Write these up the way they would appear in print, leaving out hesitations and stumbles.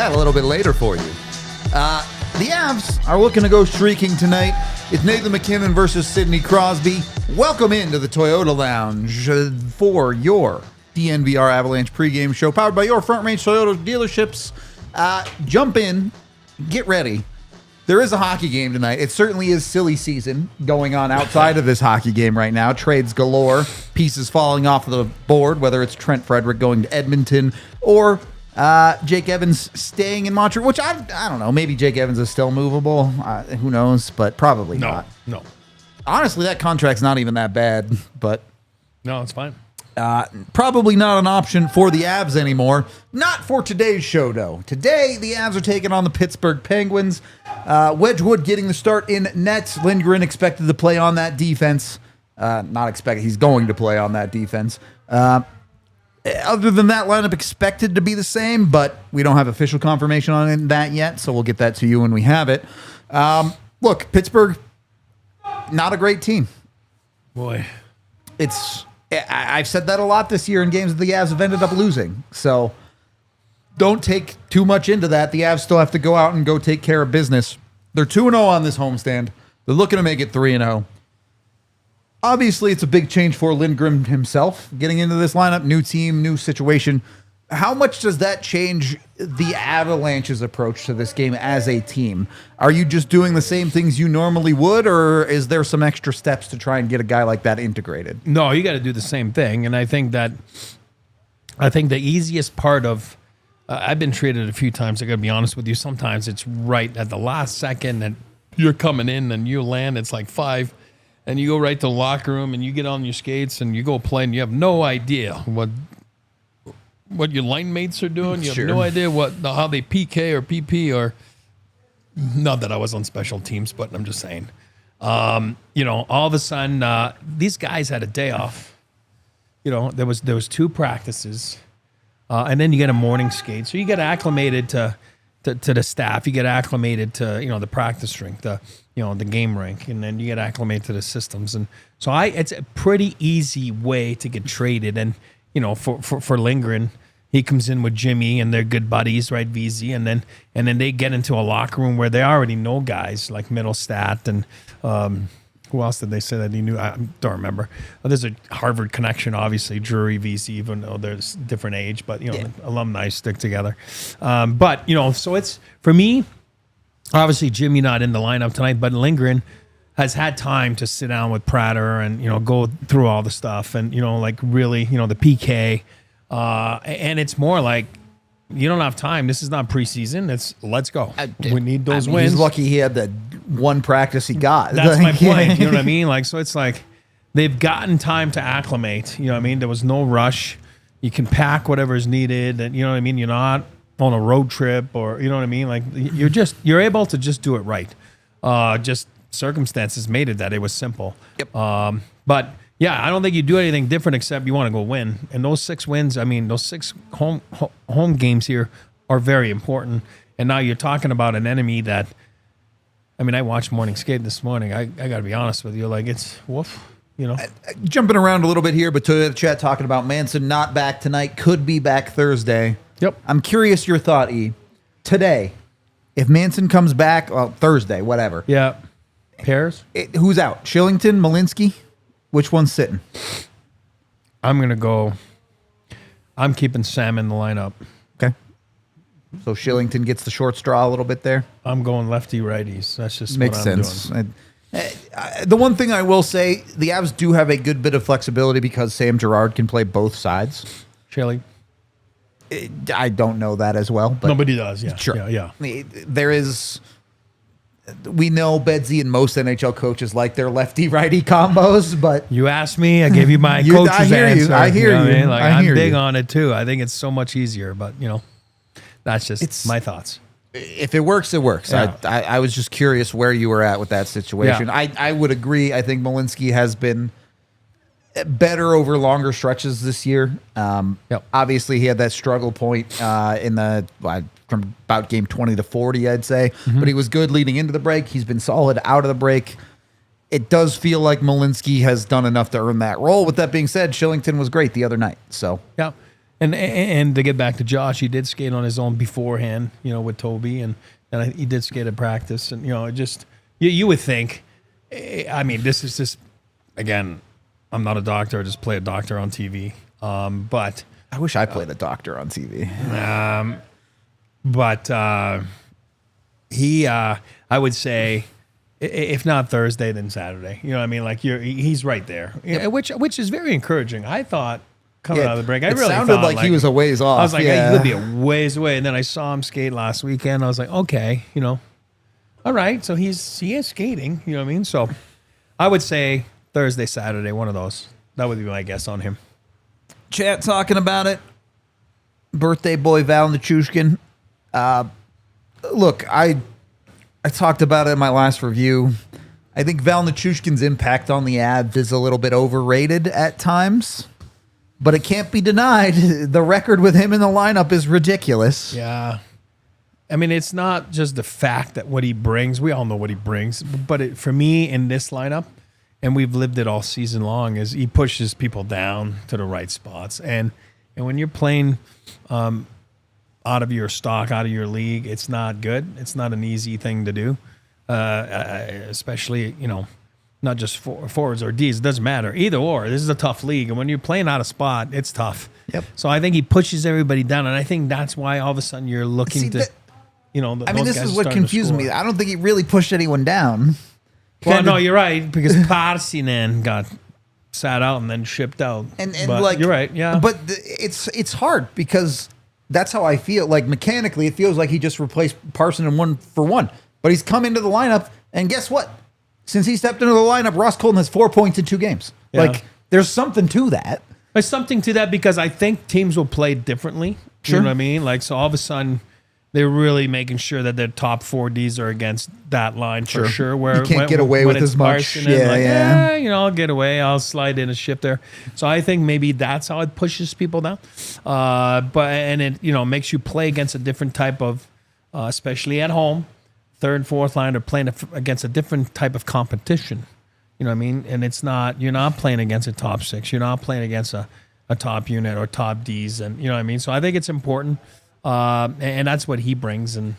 that a little bit later for you. The Avs are looking to go streaking tonight. It's Nathan MacKinnon versus Sidney Crosby. Welcome into the Toyota Lounge for your DNVR Avalanche pregame show, powered by your Front Range Toyota dealerships. Jump in, get ready. There is a hockey game tonight. It certainly is silly season going on outside of this hockey game right now. Trades galore, pieces falling off of the board, whether it's Trent Frederick going to Edmonton or Jake Evans staying in Montreal, which I don't know. Maybe Jake Evans is still movable. Who knows? But probably not. No. Honestly, that contract's not even that bad. But No, it's fine. Probably not an option for the Avs anymore. Not for today's show, though. Today, the Avs are taking on the Pittsburgh Penguins. Wedgwood getting the start in net. Lindgren expected to play on that defense. Not expected. He's going to play on that defense. Other than that, lineup expected to be the same, but we don't have official confirmation on that yet, so we'll get that to you when we have it. Look, Pittsburgh, not a great team. Boy. I've said that a lot this year in games that the Avs have ended up losing. So don't take too much into that. The Avs still have to go out and go take care of business. They're 2-0 on this homestand. They're looking to make it 3-0. Obviously, it's a big change for Lindgren himself getting into this lineup. New team, new situation. How much does that change the Avalanche's approach to this game as a team? Are you just doing the same things you normally would, or is there some extra steps to try and get a guy like that integrated? No, you got to do the same thing. And I think the easiest part of I've been treated a few times, I got to be honest with you, sometimes it's right at the last second and you're coming in and you land, it's like 5, and you go right to the locker room and you get on your skates and you go play and you have no idea what your line mates are doing. You have no idea how they PK or PP or, not that I was on special teams, but I'm just saying. All of a sudden, these guys had a day off. There was 2 practices, and then you get a morning skate. So you get acclimated to the staff. You get acclimated to the practice rink, the game rink, and then you get acclimated to the systems. And so it's a pretty easy way to get traded. And for Lindgren, he comes in with Jimmy and they're good buddies, right? VZ, and then they get into a locker room where they already know guys like Middlestat and who else did they say that he knew? I don't remember. There's a Harvard connection, obviously. Drury, VC, even though there's different age, but alumni stick together. So it's for me. Obviously, Jimmy not in the lineup tonight, but Lindgren has had time to sit down with Prater and go through all the stuff and really the PK. And it's more like you don't have time. This is not preseason. It's let's go. We need those wins. He's lucky he had the one practice he got. That's my point. You know what I mean? So it's like they've gotten time to acclimate. You know what I mean? There was no rush. You can pack whatever is needed. And you know what I mean? You're not on a road trip or you know what I mean? Like you're able to just do it right. Just circumstances made it that it was simple. Yep. But yeah, I don't think you do anything different except you want to go win. And those 6 wins, those 6 home games here are very important. And now you're talking about an enemy that, I watched morning skate this morning. I got to be honest with you. Like, it's woof, Jumping around a little bit here, but to the chat talking about Manson not back tonight, could be back Thursday. Yep. I'm curious your thought, E. Today, if Manson comes back, Thursday, whatever. Yeah. Pairs? Who's out? Shillington, Malinsky? Which one's sitting? I'm keeping Sam in the lineup. Okay. So Shillington gets the short straw a little bit there? I'm going lefty-righties. That's just makes what I'm sense. doing. The one thing I will say, the Avs do have a good bit of flexibility because Sam Girard can play both sides. Chili? I don't know that as well. But nobody does, yeah. Sure. Yeah. There is... We know Bedsy and most NHL coaches like their lefty-righty combos, but... You asked me, I gave you my coach's answer. I hear you. I'm big on it, too. I think it's so much easier, but, that's just my thoughts. If it works, it works. Yeah. I was just curious where you were at with that situation. Yeah. I would agree. I think Malinsky has been better over longer stretches this year. Obviously, he had that struggle point from about game 20 to 40, I'd say. Mm-hmm. But he was good leading into the break. He's been solid out of the break. It does feel like Malinsky has done enough to earn that role. With that being said, Shillington was great the other night. So yeah. And to get back to Josh, he did skate on his own beforehand, with Toby, and he did skate at practice, and it just you would think. I mean, this is just, again, I'm not a doctor. I just play a doctor on TV, but I wish I played a doctor on TV. But he, I would say, if not Thursday, then Saturday. You know what I mean? Like he's right there, which is very encouraging. I thought coming out of the break, I really sounded thought, like he was a ways off. I was like, he could be a ways away. And then I saw him skate last weekend. I was like, okay, all right. So he is skating. You know what I mean? So I would say Thursday, Saturday, one of those. That would be my guess on him. Chat talking about it. Birthday boy Val Nichushkin. Look, I talked about it in my last review. I think Val Nichushkin's impact on the Avs is a little bit overrated at times, but it can't be denied. The record with him in the lineup is ridiculous. Yeah. I mean, it's not just the fact that what he brings. We all know what he brings. But for me, in this lineup, and we've lived it all season long, is he pushes people down to the right spots. And when you're playing out of your stock, out of your league, it's not good. It's not an easy thing to do, especially, not just forwards or Ds. It doesn't matter. Either or. This is a tough league. And when you're playing out of spot, it's tough. Yep. So I think he pushes everybody down. And I think that's why all of a sudden you're looking to, this is what confused me. I don't think he really pushed anyone down. Well, no, you're right, because Parsinen got sat out and then shipped out. But you're right, yeah. But it's hard because that's how I feel. Like, mechanically, it feels like he just replaced Parsinen 1-for-1. But he's come into the lineup, and guess what? Since he stepped into the lineup, Ross Colton has 4 points in 2 games. Yeah. Like, there's something to that. There's something to that because I think teams will play differently. Sure. You know what I mean? Like, so all of a sudden, they're really making sure that their top 4 Ds are against that line for sure. Where you can't get away with as much. I'll get away. I'll slide in a shift there. So I think maybe that's how it pushes people down. But it makes you play against a different type of, especially at home, third and fourth line are playing against a different type of competition. You know what I mean? And you're not playing against a top 6. You're not playing against a top unit or top Ds, and you know what I mean. So I think it's important. And that's what he brings. And,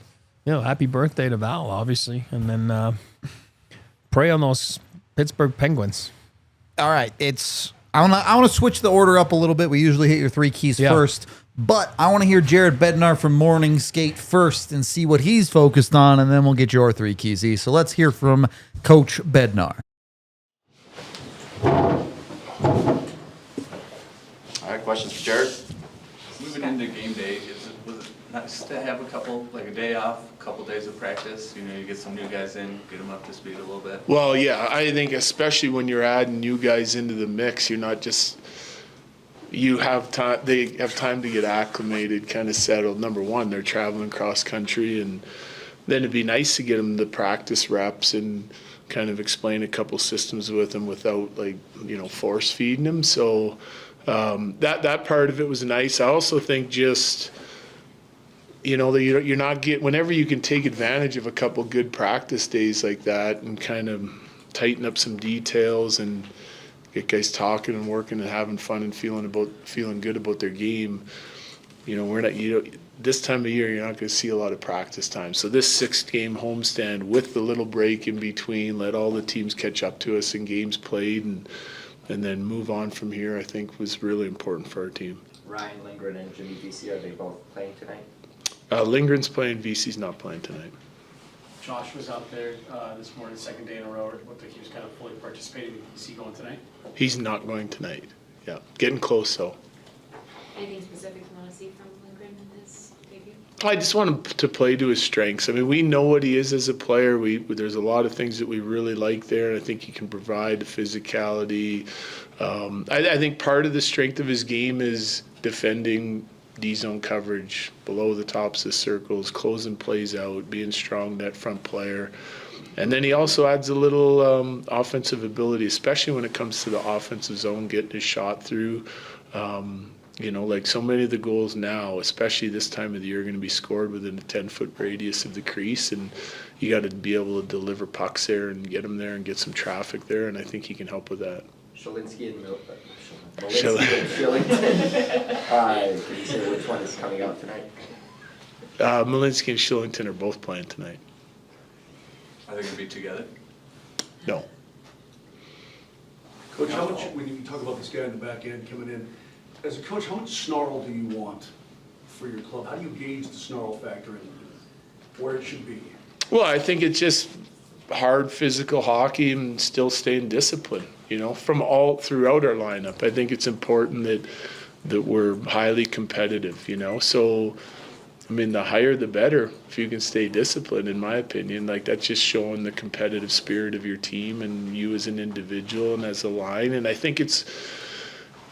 happy birthday to Val, obviously. And then pray on those Pittsburgh Penguins. All right. I want to switch the order up a little bit. We usually hit your 3 keys first. But I want to hear Jared Bednar from Morning Skate first and see what he's focused on, and then we'll get your 3 keys, E. So let's hear from Coach Bednar. All right, questions for Jared? Moving into game day, was it nice to have a day off, a couple days of practice? You get some new guys in, get them up to speed a little bit. Well, yeah, I think especially when you're adding new guys into the mix, you're not just you have time. They have time to get acclimated, kind of settled. Number one, they're traveling cross country, and then it'd be nice to get them the practice reps and kind of explain a couple systems with them without force feeding them. So that part of it was nice. I also think just you're not whenever you can take advantage of a couple good practice days like that and kind of tighten up some details and get guys talking and working and having fun and feeling good about their game. We're not this time of year you're not going to see a lot of practice time. So this 6-game homestand with the little break in between, let all the teams catch up to us in games played and then move on from here, I think was really important for our team. Ryan Lindgren and Jimmy VC, are they both playing tonight? Lindgren's playing, VC's not playing tonight. Josh was out there this morning, 2nd day in a row. It looked like he was kind of fully participating. Is he going tonight? He's not going tonight. Yeah, getting close though. Anything specific you want to see from Lindgren in his debut? I just want him to play to his strengths. I mean, we know what he is as a player. There's a lot of things that we really like there, and I think he can provide the physicality. I think part of the strength of his game is defending D-zone coverage, below the tops of circles, closing plays out, being strong net front player. And then he also adds a little offensive ability, especially when it comes to the offensive zone, getting his shot through. Like so many of the goals now, especially this time of the year, are going to be scored within a 10-foot radius of the crease, and you got to be able to deliver pucks there and get them there and get some traffic there, and I think he can help with that. Shalinski and Malinsky and Shillington. Can you say which one is coming out tonight? Malinsky and Shillington are both playing tonight. Are they gonna be together? No. Coach, how much, when you talk about this guy in the back end coming in, as a coach, how much snarl do you want for your club? How do you gauge the snarl factor and where it should be? Well, I think it's just hard physical hockey and still staying disciplined, from all throughout our lineup. I think it's important that we're highly competitive, So, the higher the better if you can stay disciplined, in my opinion. Like, that's just showing the competitive spirit of your team and you as an individual and as a line. And I think it's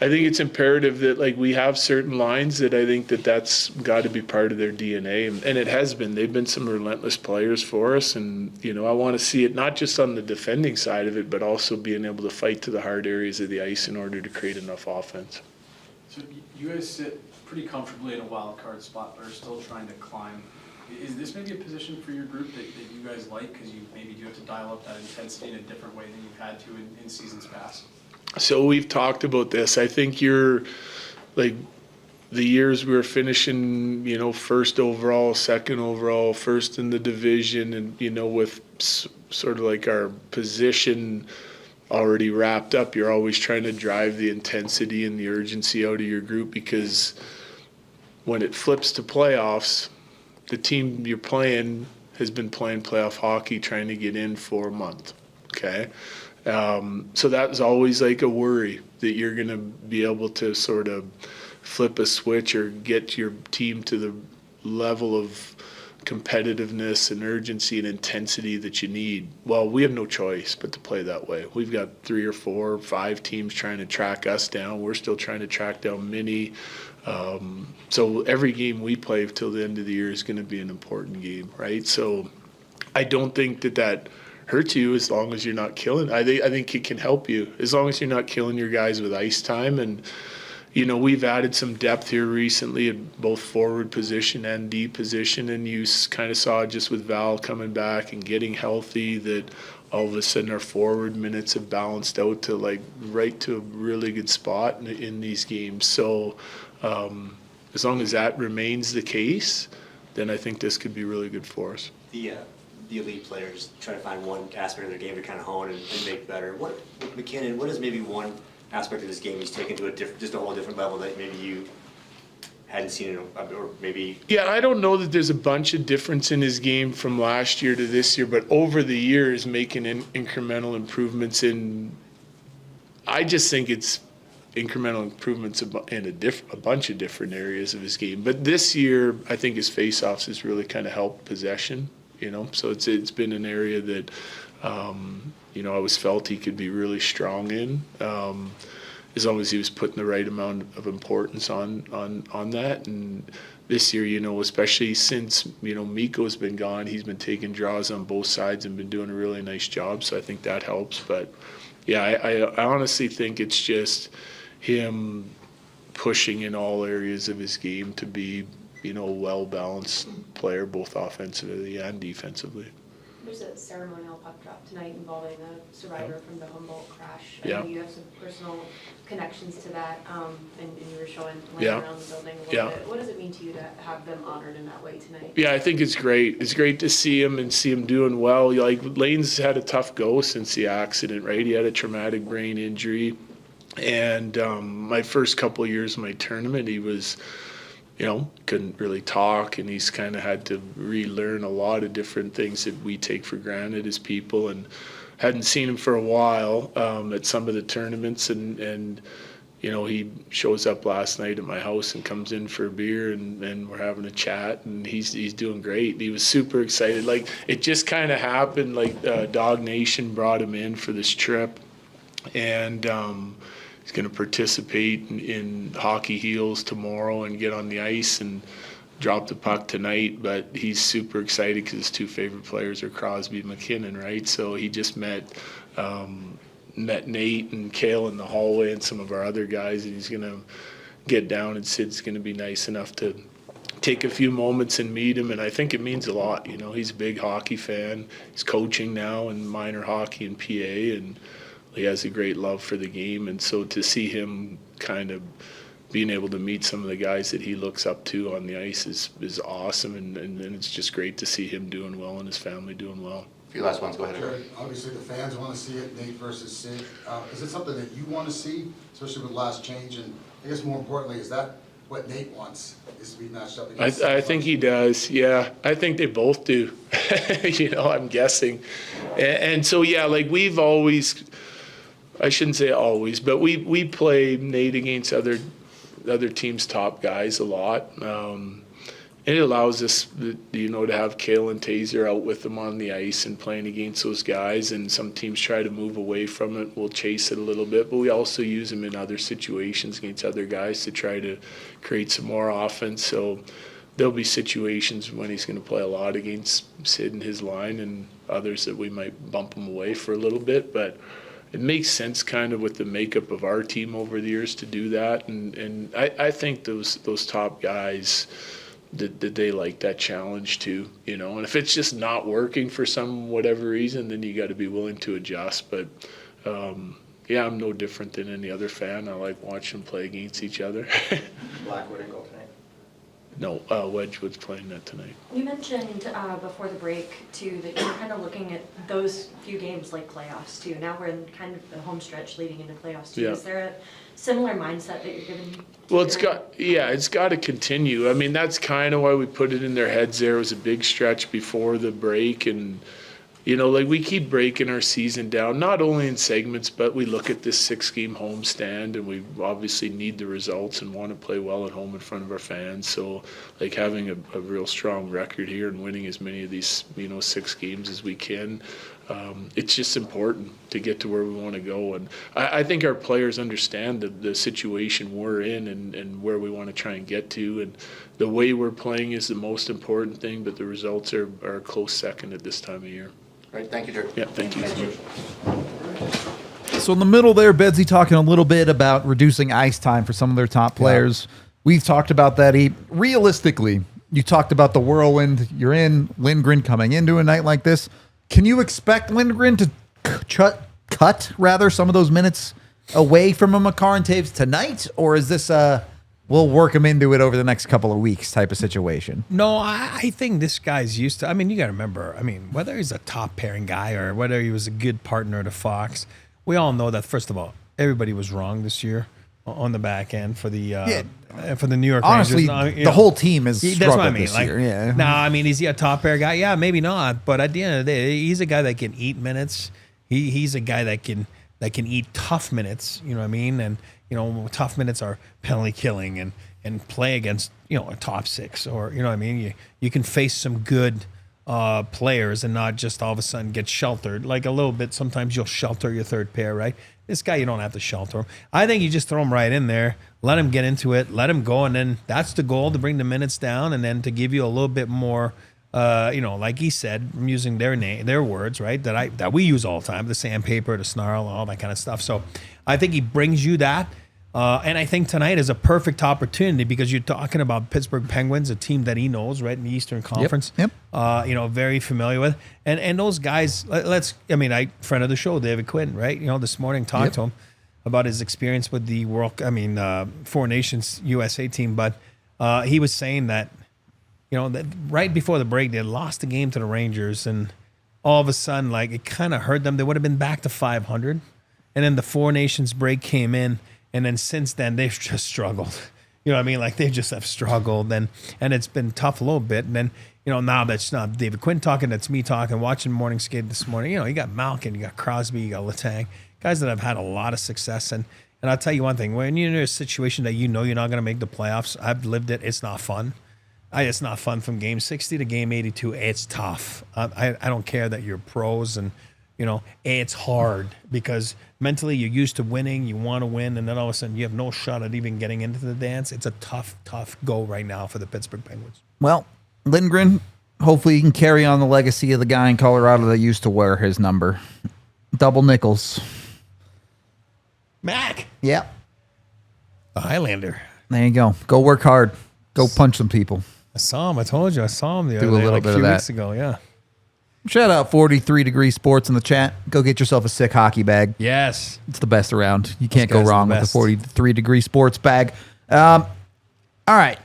imperative that, like, we have certain lines that I think that's got to be part of their DNA. And it has been. They've been some relentless players for us. And, I want to see it not just on the defending side of it, but also being able to fight to the hard areas of the ice in order to create enough offense. So you guys sit pretty comfortably in a wild card spot, but are still trying to climb. Is this maybe a position for your group that you guys like, because you maybe do have to dial up that intensity in a different way than you've had to in seasons past? So we've talked about this. I think you're, like, the years we were finishing, first overall, second overall, first in the division, and, with sort of like our position already wrapped up, you're always trying to drive the intensity and the urgency out of your group, because when it flips to playoffs, the team you're playing has been playing playoff hockey trying to get in for a month, okay? So that was always like a worry that you're going to be able to sort of flip a switch or get your team to the level of competitiveness and urgency and intensity that you need. Well, we have no choice but to play that way. We've got 3 or 4 or 5 teams trying to track us down. We're still trying to track down many. So every game we play till the end of the year is going to be an important game, right? So I don't think that hurts you as long as you're not killing. I think it can help you as long as you're not killing your guys with ice time. And we've added some depth here recently at both forward position and D position, and you kind of saw just with Val coming back and getting healthy that all of a sudden our forward minutes have balanced out to, like, right to a really good spot in these games. So as long as that remains the case, then I think this could be really good for us. The elite players try to find one aspect of their game to kind of hone and make better. What MacKinnon, what is maybe one aspect of this game he's taken to just a whole different level that maybe you hadn't seen, or maybe? Yeah, I don't know that there's a bunch of difference in his game from last year to this year, but over the years making incremental improvements I just think it's incremental improvements in a bunch of different areas of his game. But this year, I think his faceoffs has really kind of helped possession, so it's been an area that I always felt he could be really strong in, as long as he was putting the right amount of importance on that. And this year, especially since, Mikko's been gone, he's been taking draws on both sides and been doing a really nice job. So I think that helps. But yeah, I honestly think it's just him pushing in all areas of his game to be, a well-balanced player, both offensively and defensively. There's a ceremonial puck drop tonight involving a survivor from the Humboldt crash. Yeah. I know you have some personal connections to that, and you were showing Yeah. around the building a little bit. What does it mean to you to have them honored in that way tonight? Yeah, I think it's great. It's great to see him and see him doing well. Like, Lane's had a tough go since the accident, right? He had a traumatic brain injury. And my first couple of years of my tournament, he was, couldn't really talk, and he's kind of had to relearn a lot of different things that we take for granted as people, and hadn't seen him for a while at some of the tournaments. And he shows up last night at my house and comes in for a beer, and we're having a chat, and he's doing great. He was super excited. Like, it just kind of happened, like Dog Nation brought him in for this trip, and he's going to participate in hockey heels tomorrow and get on the ice and drop the puck tonight. But he's super excited because his 2 favorite players are Crosby and MacKinnon, right? So he just met Nate and Kale in the hallway and some of our other guys, and he's going to get down, and Sid's going to be nice enough to take a few moments and meet him. And I think it means a lot. He's a big hockey fan. He's coaching now in minor hockey in PA, and he has a great love for the game. And so to see him kind of being able to meet some of the guys that he looks up to on the ice is awesome, and it's just great to see him doing well and his family doing well. A few last ones, go ahead. Jared, obviously the fans want to see it, Nate versus Sid. Is it something that you want to see, especially with the last change? And I guess more importantly, is that what Nate wants, is to be matched up against Sid? I think he does, yeah. I think they both do, I'm guessing. And so, yeah, like we've always, I shouldn't say always, but we play Nate against other teams' top guys a lot. It allows us, to have Cale and Taser out with them on the ice and playing against those guys. And some teams try to move away from it. We'll chase it a little bit, but we also use them in other situations against other guys to try to create some more offense. So there'll be situations when he's going to play a lot against Sid and his line, and others that we might bump him away for a little bit. But it makes sense kind of with the makeup of our team over the years to do that. And I think those top guys, that they like that challenge too, and if it's just not working for some whatever reason, then you got to be willing to adjust. But yeah, I'm no different than any other fan. I like watching them play against each other. Blackwood and goal tonight. No, Wedgwood's playing that tonight. You mentioned before the break, too, that you're kind of looking at those few games like playoffs, too. Now we're in kind of the home stretch leading into playoffs, too. Yeah. Is there a similar mindset that you're giving? Well, it's got to continue. I mean, that's kind of why we put it in their heads there. It was a big stretch before the break, and like we keep breaking our season down, not only in segments, but we look at this 6-game homestand, and we obviously need the results and want to play well at home in front of our fans. So, like, having a real strong record here and winning as many of these, 6 games as we can, it's just important to get to where we want to go. And I think our players understand the situation we're in and where we want to try and get to. And the way we're playing is the most important thing, but the results are a close second at this time of year. All right, thank you, Jared. Yeah, thank you. So in the middle there, Bedsy talking a little bit about reducing ice time for some of their top players. Yeah. We've talked about that. Realistically, you talked about the whirlwind you're in, Lindgren coming into a night like this. Can you expect Lindgren to cut some of those minutes away from a Makar and Taves tonight? Or is this we'll work him into it over the next couple of weeks type of situation? No, I think this guy's used to, you got to remember, whether he's a top pairing guy or whether he was a good partner to Fox, we all know that, first of all, everybody was wrong this year on the back end for the New York honestly, Rangers. The whole team is struggled that's what I mean. this year. Yeah. No, is he a top pair guy? Yeah, maybe not. But at the end of the day, he's a guy that can eat minutes. He's a guy that can eat tough minutes. You know what I mean? And tough minutes are penalty killing and play against a top 6, or you can face some good players and not just all of a sudden get sheltered. Like a little bit, sometimes you'll shelter your third pair, right? This guy, you don't have to shelter him. I think you just throw him right in there, let him get into it, let him go, and then that's the goal, to bring the minutes down and then to give you a little bit more, like he said, I'm using their words, right, that we use all the time, the sandpaper, the snarl, all that kind of stuff. So I think he brings you that. And I think tonight is a perfect opportunity because you're talking about Pittsburgh Penguins, a team that he knows, right, in the Eastern Conference. Yep. Very familiar with. And those guys, friend of the show, David Quinn, right? This morning talked to him about his experience with the Four Nations USA team. But he was saying that, that right before the break, they had lost the game to the Rangers. And all of a sudden, it kind of hurt them. They would have been back to 500. And then the Four Nations break came in. And then since then, they've just struggled. They just have struggled. And it's been tough a little bit. And then, now that's not David Quinn talking, that's me talking, watching morning skate this morning. You got Malkin, you got Crosby, you got Letang, guys that have had a lot of success. And I'll tell you one thing, when you're in a situation that you're not going to make the playoffs, I've lived it, it's not fun. It's not fun from game 60 to game 82. It's tough. I don't care that you're pros and, it's hard because mentally you're used to winning, you want to win, and then all of a sudden you have no shot at even getting into the dance. It's a tough go right now for the Pittsburgh Penguins. Well, Lindgren, hopefully he can carry on the legacy of the guy in Colorado that used to wear his number. Double nickels. Mac. Yeah. The Highlander. There you go. Go work hard. Go punch some people. I saw him. I told you. I saw him the other day, like a few weeks ago. Yeah. Shout out 43 Degree Sports in the chat. Go get yourself a sick hockey bag. Yes. It's the best around. You can't Those go guys are wrong the with the best. 43 Degree Sports bag. All right.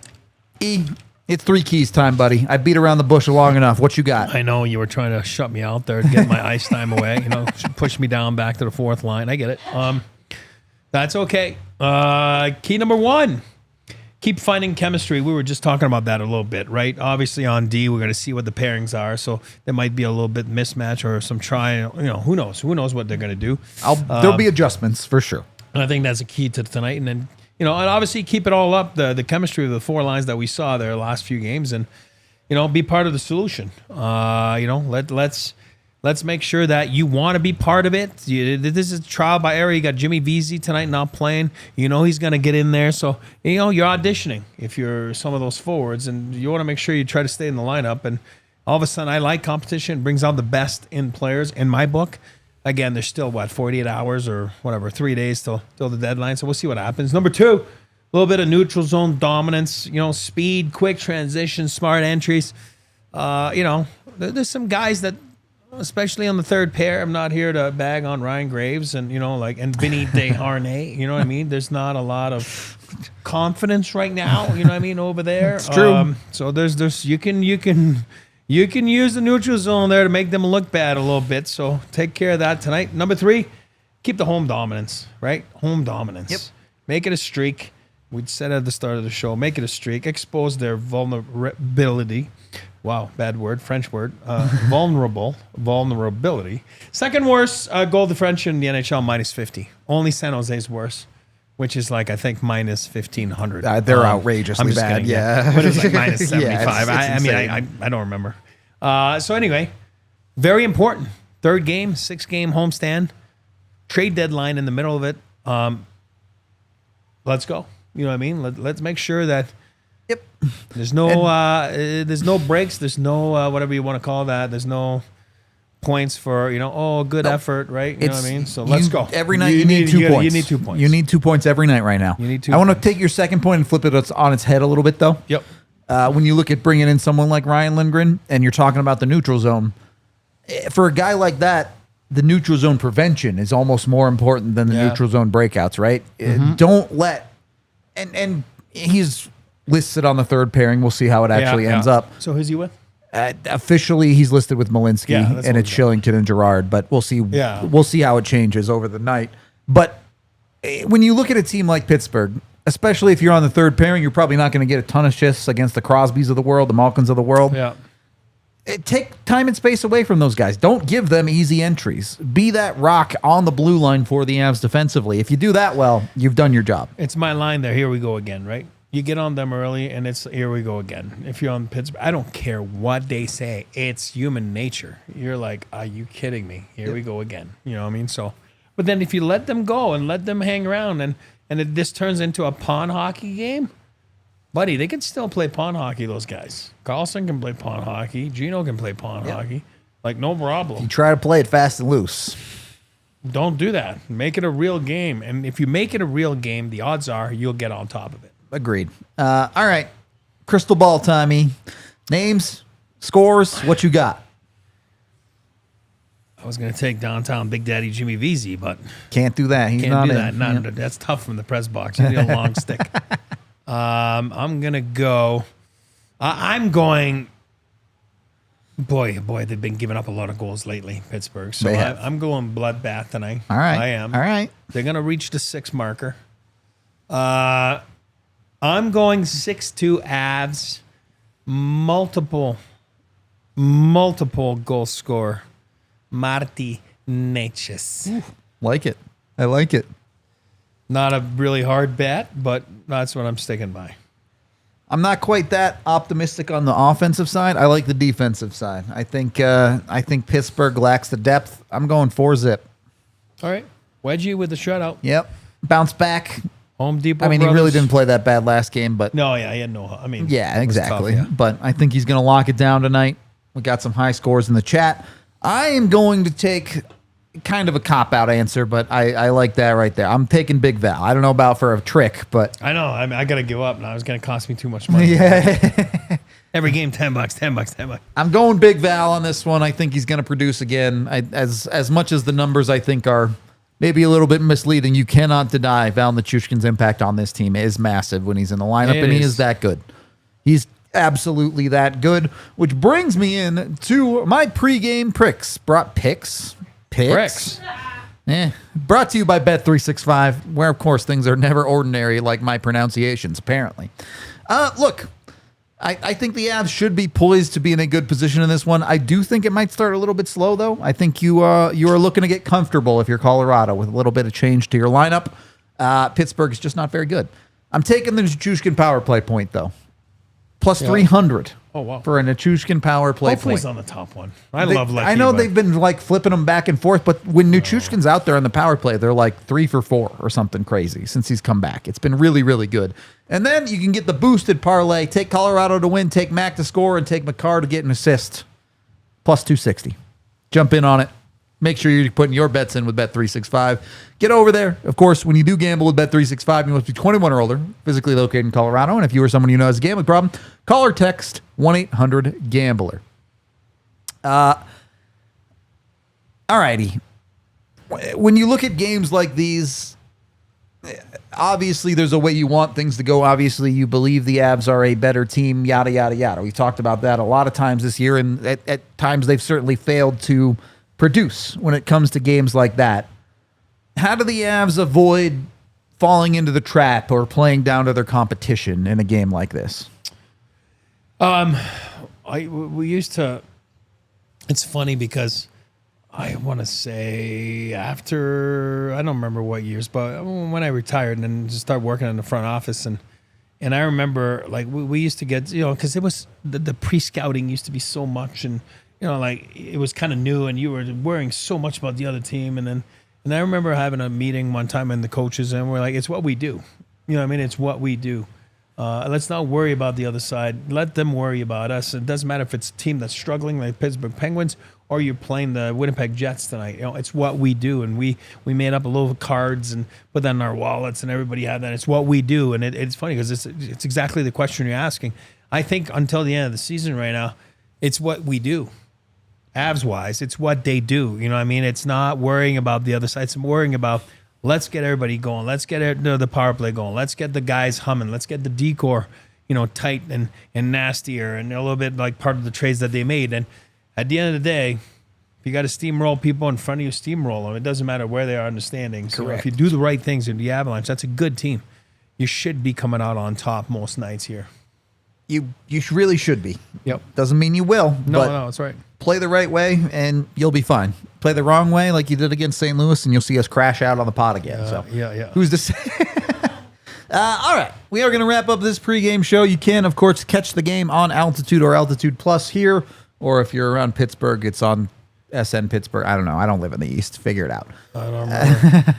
E, it's 3 keys time, buddy. I beat around the bush long enough. What you got? I know you were trying to shut me out there to get my ice time away. Push me down back to the 4th line. I get it. That's okay. Key number 1. Keep finding chemistry. We were just talking about that a little bit, right? Obviously on D, we're going to see what the pairings are. So there might be a little bit mismatch or some try. Who knows? Who knows what they're going to do? There'll be adjustments for sure. And I think that's a key to tonight. And then, and obviously keep it all up, the chemistry of the 4 lines that we saw there the last few games, and, be part of the solution. Let's make sure that you want to be part of it. This is trial by error. You got Jimmy Vesey tonight not playing. He's going to get in there. So, you're auditioning if you're some of those forwards, and you want to make sure you try to stay in the lineup. And all of a sudden, I like competition. It brings out the best in players in my book. Again, there's still, 48 hours or whatever, 3 days till the deadline. So we'll see what happens. Number 2, a little bit of neutral zone dominance, speed, quick transition, smart entries. There's some guys that, especially on the third pair, I'm not here to bag on Ryan Graves and, and Vinny Desharnais. You know what I mean? There's not a lot of confidence right now, over there. It's true. So there's you can use the neutral zone there to make them look bad a little bit. So take care of that tonight. Number 3, keep the home dominance, right? Home dominance. Yep. Make it a streak. We'd said at the start of the show, make it a streak. Expose their vulnerability. Wow, bad word, French word. Vulnerability. Second worst goal differential in the NHL, -50. Only San Jose's worse, which is I think -1,500. They're outrageously bad. Kidding, yeah. But it was -75. Yeah, I don't remember. So anyway, very important. 3rd game, 6-game homestand. Trade deadline in the middle of it. Let's go. You know what I mean? Let's make sure that there's no breaks. There's no whatever you want to call that. There's no points for good effort, right? You know what I mean? So let's go. Every night you need 2 points. You need 2 points. You need 2 points every night right now. You need 2 I want to points. take your second point and flip it on its head a little bit, though. Yep. When you look at bringing in someone like Ryan Lindgren and you're talking about the neutral zone, for a guy like that, the neutral zone prevention is almost more important than the neutral zone breakouts, right? Don't let and he's listed on the 3rd pairing. We'll see how it actually ends up. So who's he with? Officially, he's listed with Malinsky, that's and what it's Shillington and Girard. But we'll see. Yeah. We'll see how it changes over the night. But when you look at a team like Pittsburgh, especially if you're on the 3rd pairing, you're probably not going to get a ton of shifts against the Crosbys of the world, the Malkins of the world. Yeah. Take time and space away from those guys. Don't give them easy entries. Be that rock on the blue line for the Avs defensively. If you do that well, you've done your job. It's my line there. Here we go again, right? You get on them early, and it's here we go again. If you're on Pittsburgh, I don't care what they say. It's human nature. You're like, are you kidding me? Here we go again. You know what I mean? So, but then if you let them go and let them hang around, and this turns into a pawn hockey game, buddy, they can still play pawn hockey, those guys. Carlson can play pawn hockey. Gino can play pawn hockey. No problem. You try to play it fast and loose. Don't do that. Make it a real game. And if you make it a real game, the odds are you'll get on top of it. Agreed. All right. Crystal ball, Tommy. Names, scores, what you got? I was going to take downtown Big Daddy Jimmy Vesey, but Can't do that. He's can't not do in. that. Yeah. That's tough from the press box. You need a long stick. I'm going to go. I'm going. Boy, they've been giving up a lot of goals lately, Pittsburgh. So They have. I'm going bloodbath tonight. All right. I am. All right. They're going to reach the 6 marker. I'm going 6-2 Avs. Multiple goal scorer. Marty Necas. Like it. I like it. Not a really hard bet, but that's what I'm sticking by. I'm not quite that optimistic on the offensive side. I like the defensive side. I think Pittsburgh lacks the depth. I'm going 4-zip. All right. Wedgie with the shutout. Yep. Bounce back. Home Depot I mean, he really brothers. didn't play that bad last game, but No, yeah, he had no. I mean, yeah, it was exactly. tough, yeah. But I think he's going to lock it down tonight. We got some high scores in the chat. I am going to take kind of a cop-out answer, but I like that right there. I'm taking Big Val. I don't know about for a trick, but I know. I got to give up now. It's going to cost me too much money. yeah. Every game, $10. I'm going Big Val on this one. I think he's going to produce again. As much as the numbers I think are maybe a little bit misleading, you cannot deny Val Nichushkin's impact on this team is massive when he's in the lineup, and he is that good. He's absolutely that good, which brings me in to my pregame picks. Brought picks. Brought to you by Bet365, where, of course, things are never ordinary like my pronunciations, apparently. Look, I think the Avs should be poised to be in a good position in this one. I do think it might start a little bit slow, though. I think you are looking to get comfortable if you're Colorado with a little bit of change to your lineup. Pittsburgh is just not very good. I'm taking the Nichushkin power play point, though. Plus 300 for a Nichushkin power play Hopefully point. he's on the top one. I love Lecky. I know they've been like flipping them back and forth, but when Nichushkin's out there on the power play, they're like 3 for 4 or something crazy since he's come back. It's been really, really good. And then you can get the boosted parlay. Take Colorado to win, take Mac to score, and take McCarr to get an assist. Plus 260. Jump in on it. Make sure you're putting your bets in with Bet365. Get over there. Of course, when you do gamble with Bet365, you must be 21 or older, physically located in Colorado. And if you or someone you know has a gambling problem, call or text 1-800-GAMBLER. All righty. When you look at games like these, obviously there's a way you want things to go. Obviously, you believe the Avs are a better team, yada, yada, yada. We've talked about that a lot of times this year, and at times they've certainly failed to produce when it comes to games like that. How do the Avs avoid falling into the trap or playing down to their competition in a game like this? We used to. It's funny because I want to say after, I don't remember what years, but when I retired and then just started working in the front office, and I remember like we used to get, because it was the pre-scouting used to be so much, and like it was kind of new, and you were worrying so much about the other team, and I remember having a meeting one time and the coaches, and we're like, it's what we do. It's what we do. Let's not worry about the other side. Let them worry about us. It doesn't matter if it's a team that's struggling like Pittsburgh Penguins or you're playing the Winnipeg Jets tonight. It's what we do, and we made up a little cards and put that in our wallets, and everybody had that. It's what we do, and it's funny because it's exactly the question you're asking. I think until the end of the season right now, it's what we do. Avs-wise, it's what they do. It's not worrying about the other side. It's worrying about, let's get everybody going. Let's get the power play going. Let's get the guys humming. Let's get the decor, tight and nastier, and a little bit like part of the trades that they made. And at the end of the day, if you got to steamroll people in front of you, steamroll them. It doesn't matter where they are in the standings. So if you do the right things in the Avalanche, that's a good team. You should be coming out on top most nights here. You really should be. Yep. Doesn't mean you will. No, that's right. Play the right way, and you'll be fine. Play the wrong way, like you did against St. Louis, and you'll see us crash out on the pod again. Yeah. Who's to say? All right. We are going to wrap up this pregame show. You can, of course, catch the game on Altitude or Altitude Plus here, or if you're around Pittsburgh, it's on SN Pittsburgh. I don't know. I don't live in the East. Figure it out. I don't remember.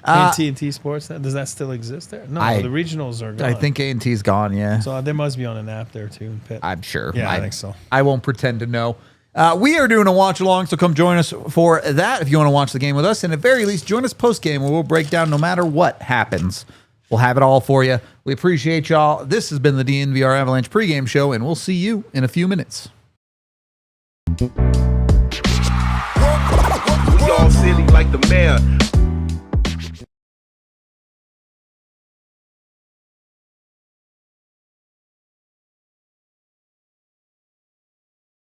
AT&T Sports, does that still exist there? No, the regionals are gone. I think A&T's gone, yeah. So there must be on an app there too in Pitt. I'm sure. Yeah, I think so. I won't pretend to know. We are doing a watch along, so come join us for that if you want to watch the game with us. And at very least, join us post game where we'll break down no matter what happens. We'll have it all for you. We appreciate y'all. This has been the DNVR Avalanche pregame show, and we'll see you in a few minutes. We all silly like the mayor.